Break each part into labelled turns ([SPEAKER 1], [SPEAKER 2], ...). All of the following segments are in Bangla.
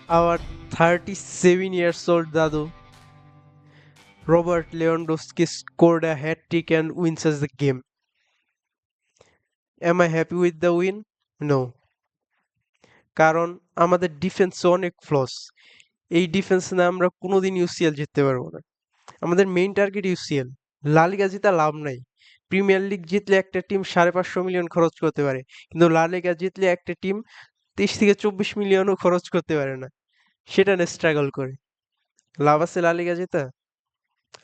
[SPEAKER 1] Our 37 years old Dadu, Robert Lewandowski, scored a hat trick and wins us the game. Am I happy with the win? No. কারণ আমাদের ডিফেন্সে অনেক ফ্লস। এই ডিফেন্স না আমরা কোনোদিন ইউসিএল জিততে পারবো না। আমাদের মেইন টার্গেট ইউসিএল। লা লিগা জিতা লাভ নাই। প্রিমিয়ার লিগ জিতলে একটা টিম 550 মিলিয়ন খরচ করতে পারে, কিন্তু লা লিগা জিতলে একটা টিম 23 থেকে 24 মিলিয়নও খরচ করতে পারে না, সেটা নিয়ে স্ট্রাগল করে। লাভ আছে লা লিগা জেতা?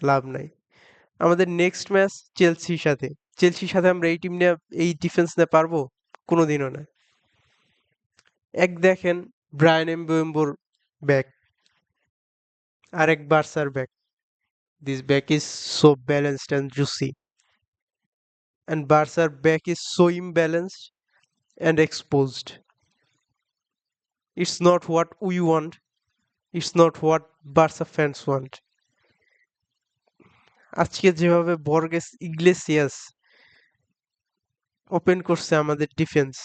[SPEAKER 1] লাভ নাই। আমাদের নেক্সট ম্যাচ চেলসির সাথে আমরা এই টিম নিয়ে, এই ডিফেন্স নিয়ে পারবো? কোনোদিনও না। এক দেখেন ব্রায়ান এমবুয়েমোর ব্যাক, আরেক বার্সার back. This back is so balanced and juicy, and বার্সার back is so imbalanced and exposed. It's not what we want, it's not what Barca fans want. আজকে যেভাবে বর্গেস ইগলেসিয়াস ওপেন করছে আমাদের ডিফেন্স,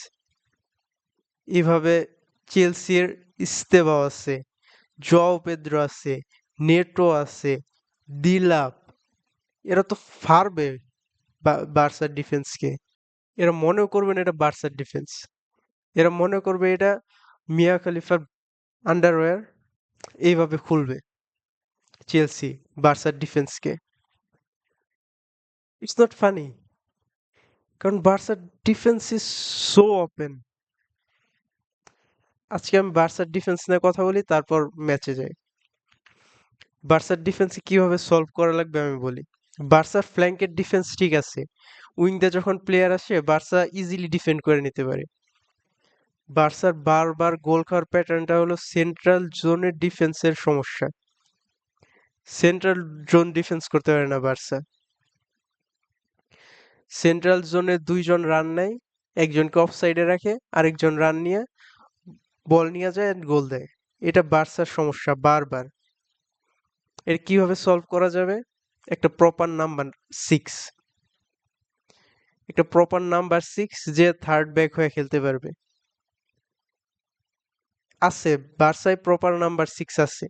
[SPEAKER 1] এভাবে চেলসির ইস্তেভাও আছে, জও পেদ্রো আছে, নেটো আছে, দিলাপ, এরা তো ফারবে বার্সার ডিফেন্সকে। এরা মনেও করবে না এটা বার্সার ডিফেন্স, এরা মনে করবে এটা মিয়া খলিফার আন্ডারওয়্যার। এইভাবে খুলবে চেলসি বার্সার ডিফেন্সকে। ইটস নট ফানি, কারণ বার্সার ডিফেন্স ইজ সো ওপেন। আজকে আমি বার্সার ডিফেন্স নিয়ে কথা বলি, তারপর ম্যাচে যাই। বার্সার ডিফেন্সে কিভাবে সলভ করা লাগবে আমি বলি। বার্সার ফ্ল্যাঙ্কের ডিফেন্স ঠিক আছে, উইংতে যখন প্লেয়ার আসে বার্সা ইজিলি ডিফেন্ড করে নিতে পারে। বার্সার বারবার গোল খাওয়ার প্যাটার্নটা হলো সেন্ট্রাল জোনের ডিফেন্সের সমস্যা। সেন্ট্রাল জোন ডিফেন্স করতে পারে না বার্সা। সেন্ট্রাল জোনে দুইজন রান নেয়, একজনকে অফ সাইডে রাখে, আরেকজন রান নিয়ে বল নিয়ে যায় আর গোল দেয়। এটা বার্সার সমস্যা বারবার। এর কিভাবে সলভ করা যাবে? একটা প্রপার নাম্বার 6, একটা প্রপার নাম্বার 6 যে থার্ড ব্যাক হয়ে খেলতে পারবে। আছে, বার্সায় প্রপার নাম্বার 6 আছে,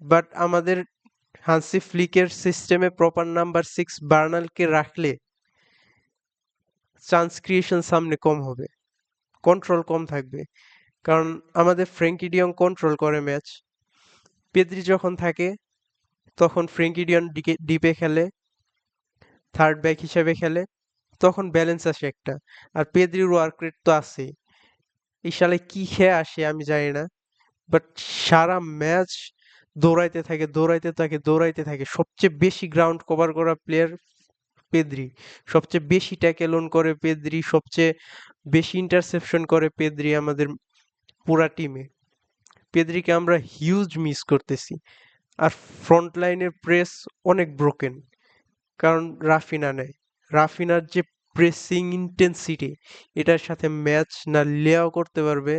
[SPEAKER 1] বাট আমাদের হান্সি ফ্লিকের সিস্টেমে প্রপার নাম্বার 6 বার্নালকে রাখলে চান্স ক্রিয়েশন সামনে কম হবে, কন্ট্রোল কম থাকবে। কারণ আমাদের ফ্র্যাঙ্কি ডিয়ং কন্ট্রোল করে ম্যাচ। পেদ্রি যখন থাকে তখন ফ্র্যাঙ্কি ডিয়ং ডিপে খেলে, থার্ড ব্যাক হিসেবে খেলে, তখন ব্যালেন্স আসে একটা। আর পেদ্রির ওয়ার্ক রেট তো আছেই। এই শালায় কি খেয়ে আসে আমি জানি না, বাট সারা ম্যাচ দৌড়াইতে থাকে। সবচেয়ে বেশি গ্রাউন্ড কভার করা প্লেয়ার পেদ্রি, সবচেয়ে বেশি ট্যাকেল অন করে পেদ্রি, সবচেয়ে বেশি ইন্টারসেপশন করে পেদ্রি আমাদের পুরা টিমে। পেদ্রিকে আমরা হিউজ মিস করতেছি। আর ফ্রন্ট লাইনের প্রেস অনেক ব্রোকেন, কারণ রাফিনা নেই। রাফিনার যে প্রেসিং ইন্টেন্সিটি, এটার সাথে ম্যাচ না লেয়াও করতে পারবে,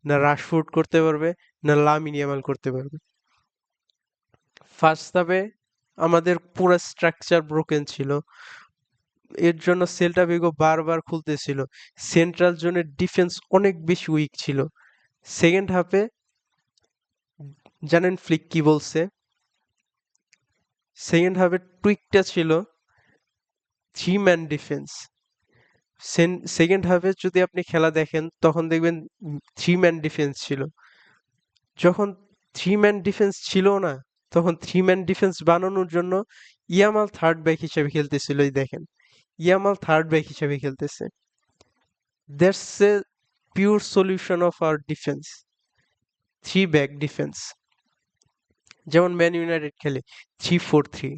[SPEAKER 1] না রাশফোর্ড করতে পারবে, না লামিন ইয়ামাল করতে পারবে। ফার্স্ট হাফে আমাদের পুরো স্ট্রাকচার ব্রোকেন ছিল, এর জন্য সেল্টা ভিগো বারবার খুলতেছিল। সেন্ট্রাল জোনের ডিফেন্স অনেক বেশি উইক ছিল। সেকেন্ড হাফে জানেন ফ্লিক কি বলছে? সেকেন্ড হাফের টুইকটা ছিল 3 ম্যান ডিফেন্স। সেকেন্ড হাফে যদি আপনি খেলা দেখেন তখন দেখবেন 3 ম্যান ডিফেন্স ছিল। যখন 3 ম্যান ডিফেন্স ছিল না, তখন 3 ম্যান ডিফেন্স বানানোর জন্য ইয়ামাল থার্ড ব্যাক হিসেবে খেলতেছিল। এই দেখেন, ইয়ামাল থার্ড ব্যাক হিসেবে খেলতেছে। That's a pure solution of our defence, 3 back defence. যেমন ম্যান ইউনাইটেড খেলে 3-4-3।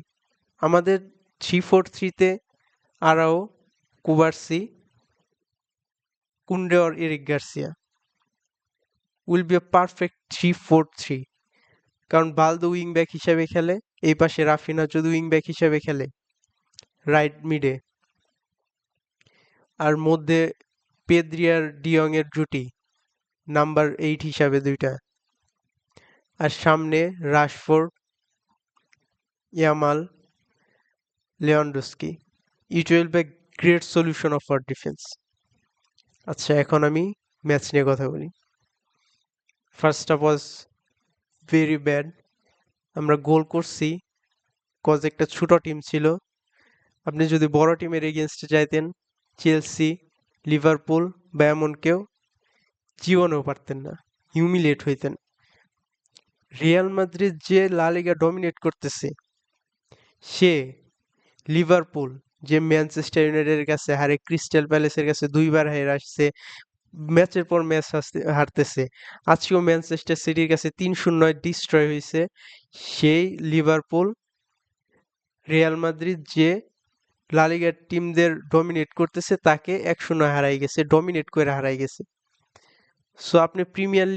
[SPEAKER 1] আমাদের 3-4-3-তে Araujo, Cubarsi, Kounde or Eric Garcia will be a perfect 3-4-3। কারণ বালদো উইং ব্যাক হিসেবে খেলে, এই পাশে রাফিনা যদি উইং ব্যাক হিসেবে খেলে রাইট মিডে, আর মধ্যে পেদ্রি আর ডিয়ং এর জুটি নাম্বার 8 হিসাবে দুইটা, আর সামনে Rashford, Yamal, Lewandowski. It will be great solution of our defence. আচ্ছা, এখন আমি ম্যাচ নিয়ে কথা বলি। First half was very bad. আমরা গোল করছি কজ একটা ছোট টিম ছিল। আপনি যদি বড় টিমের এগেনস্টে যাইতেন, চেলসি, লিভারপুল বা এমন কেউ, জীবনেও পারতেন না, হিউমিলিয়েট হইতেন। রিয়াল মাদ্রিদ যে লা লিগা ডমিনেট করতেছে, সে লিভারপুল যে ম্যানচেস্টার ইউনাইটেডের কাছে হারে, ক্রিস্টাল প্যালেসের কাছে 2 বার হেরে আসছে, ম্যাচের পর ম্যাচ হারতেছে, আজকেও ম্যানচেস্টার সিটির কাছে 3-0 ডিস্ট্রয় হয়েছে। সেই লিভারপুল, রিয়াল মাদ্রিদ যে লা লিগার টিমদের ডমিনেট করতেছে তাকে 1-0 হারাই গেছে, ডমিনেট করে হারাই গেছে। সো আপনি প্রিমিয়ার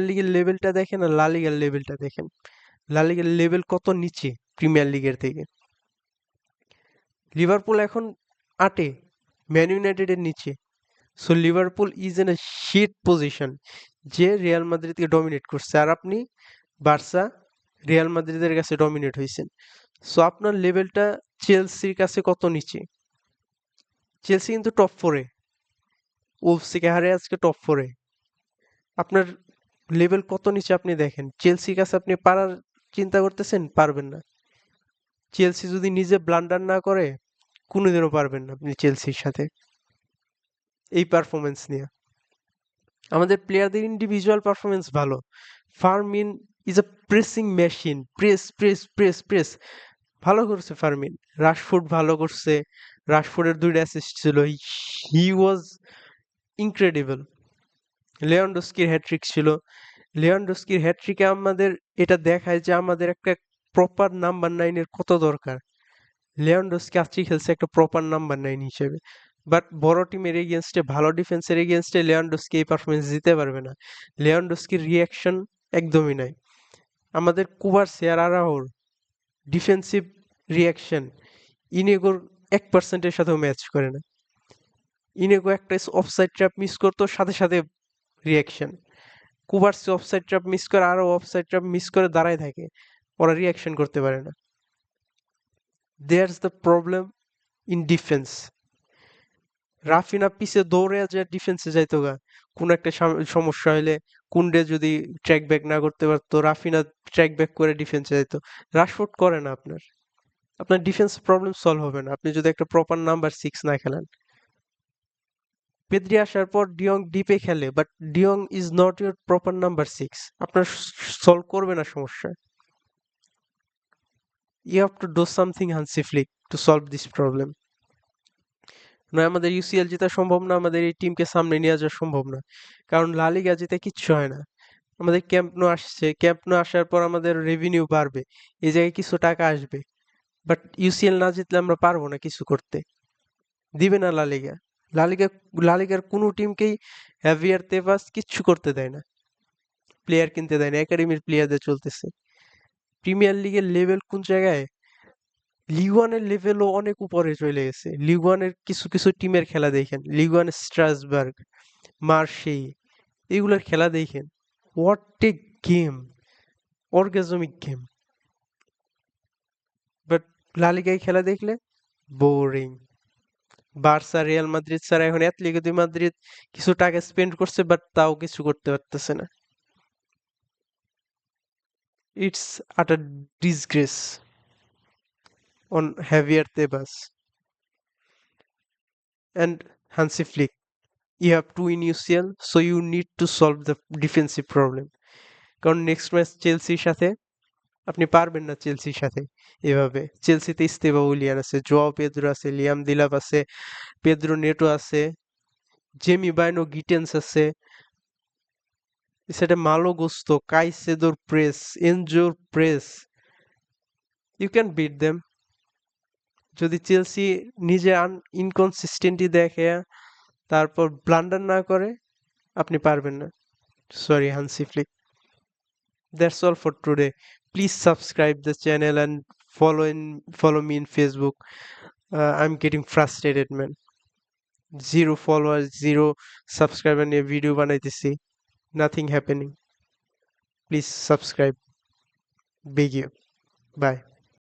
[SPEAKER 1] লিগের লেভেলটা দেখেন আর লা লিগার লেভেলটা দেখেন। লা লিগার লেভেল কত নিচে প্রিমিয়ার লিগের থেকে। লিভারপুল এখন 8-এ, ম্যান ইউনাইটেডের নিচে। So Liverpool is in a shit position, যে রিয়াল মাদ্রিদকে ডমিনেট করছে, আর আপনি বার্সা, রিয়াল মাদ্রিদের কাছে ডমিনেট হয়েছেন। সো আপনার লেভেলটা চেলসির কাছে কত নিচে। চেলসি কিন্তু টপ 4-এ, ওলফসকে হারে আজকে টপ 4-এ। আপনার লেভেল কত নিচে আপনি দেখেন। চেলসির কাছে আপনি পারার চিন্তা করতেছেন, পারবেন না। চেলসি যদি নিজে ব্লান্ডার না করে, কোনোদিনও পারবেন না আপনি চেলসির সাথে এই পারফরমেন্স নিয়ে। আমাদের প্লেয়ারদের ইন্ডিভিজুয়াল পারফরমেন্স ভালো। Fermin is a pressing machine, press press press press, ভালো করছে ফার্মিন। রাশফোর্ড ভালো করছে, রাশফোর্ডের 2টা অ্যাসিস্ট ছিল, হি ওয়াজ ইনক্রেডিবল। লেভানডস্কির হ্যাট্রিক ছিল। লেভানডস্কির হ্যাট্রিকে আমাদের এটা দেখায় যে আমাদের একটা প্রপার নাম্বার 9-এর কত দরকার। লেভানডস্কি আজকে খেলছে একটা প্রপার নাম্বার 9 হিসেবে, বাট বড় টিমের এগেনস্টে, ভালো ডিফেন্সের এগেনস্টে লেভানডস্কি এই পারফরমেন্স দিতে পারবে না। লেভানডস্কির রিয়াকশন একদমই নাই। আমাদের কুবারসি আর আরাহোর ডিফেন্সিভ রিয়াকশন ইনেগোর 1%-এর সাথেও ম্যাচ করে না। ইনেগো একটা অফসাইড ট্র্যাপ মিস করতো, সাথে সাথে রিয়াকশন। কুবারসি অফসাইড ট্র্যাপ মিস করে, আরো অফসাইড ট্র্যাপ মিস করে দাঁড়ায় থাকে, ওরা রিয়াকশন করতে পারে না। There's the problem in defence. Raphinha পিছে দৌড়ে যে ডিফেন্সে যাইতো গা, কোন একটা সমস্যা হইলে, কুন্ডে যদি ট্র্যাক ব্যাক না করতে পারতো, রাফিনা ট্র্যাক ব্যাক করে ডিফেন্সে যাইতো। রাশফোর্ড করে না। আপনার আপনার ডিফেন্স প্রবলেম সলভ হবে না আপনি যদি একটা প্রপার নাম্বার 6 না খেলেন। পেদ্রি আসার পর ডিয়ং ডিপে খেলে, but de Jong is not your proper number 6, আপনার সলভ করবে না সমস্যা। You have to do something Hansi Flick to solve this problem. নয় আমাদের ইউসিএল জেতা সম্ভব না, আমাদের এই টিমকে সামনে নিয়ে যাওয়া সম্ভব না, কারণ লা লিগা জিতে কিচ্ছু হয় না। আমাদের ক্যাম্প নো আসছে, ক্যাম্প নো আসার পর আমাদের রেভিনিউ বাড়বে, এই জায়গায় কিছু টাকা আসবে, বাট ইউসিএল না জিতলে আমরা পারবো না কিছু করতে, দিবে না লা লিগা। লা লিগা লা লিগার কোনো টিমকেই হ্যাভিয়ার তেবাস কিচ্ছু করতে দেয় না, প্লেয়ার কিনতে দেয় না, একাডেমির প্লেয়ারদের চলতেছে। প্রিমিয়ার লিগের লেভেল কোন জায়গায়, লিগ ওয়ানের লেভেলও অনেক উপরে চলে গেছে। লিগ ওয়ানের কিছু কিছু টিমের খেলা দেখেন, লিগ ওয়ান স্ট্রাসবার্গ, মার্সেই, এগুলোর খেলা দেখেন, what a game, orgasmic game. But লা লিগায় খেলা দেখলে বোরিং। বার্সা, রিয়াল মাদ্রিদ ছাড়া এখন অ্যাটলেটিকো দি মাদ্রিদ কিছু টাকা স্পেন্ড করছে, বাট তাও কিছু করতে পারতেছে না। ইটস আটার disgrace on heavier Tebas and Hansi Flick. You have to win UCL, so you need to solve the defensive problem. কারণ নেক্সট ম্যাচ চেলসির সাথে আপনি পারবেন না চেলসির সাথে এভাবে। চেলসিতে ইস্তেভা উইলিয়ান আছে, জোয়াও পেদ্রো আছে, লিয়াম দিলাপ আছে, পেদ্রো নেটো আছে, জেমি বাইনো গিটেন্স আছে, সেটা মালো গোস্তো, কাইসেদোর প্রেস, এনজোর press, you can beat them. যদি চেলসি নিজে ইনকনসিস্টেন্টি দেখে, তারপর ব্লান্ডার না করে, আপনি পারবেন না। Sorry Hansi Flick. That's all for today. Please subscribe the channel and follow me in Facebook. I'm getting frustrated, man. 0 followers, 0 subscriber নিয়ে ভিডিও বানাইতেছি, nothing happening. Please subscribe. Big you. Bye.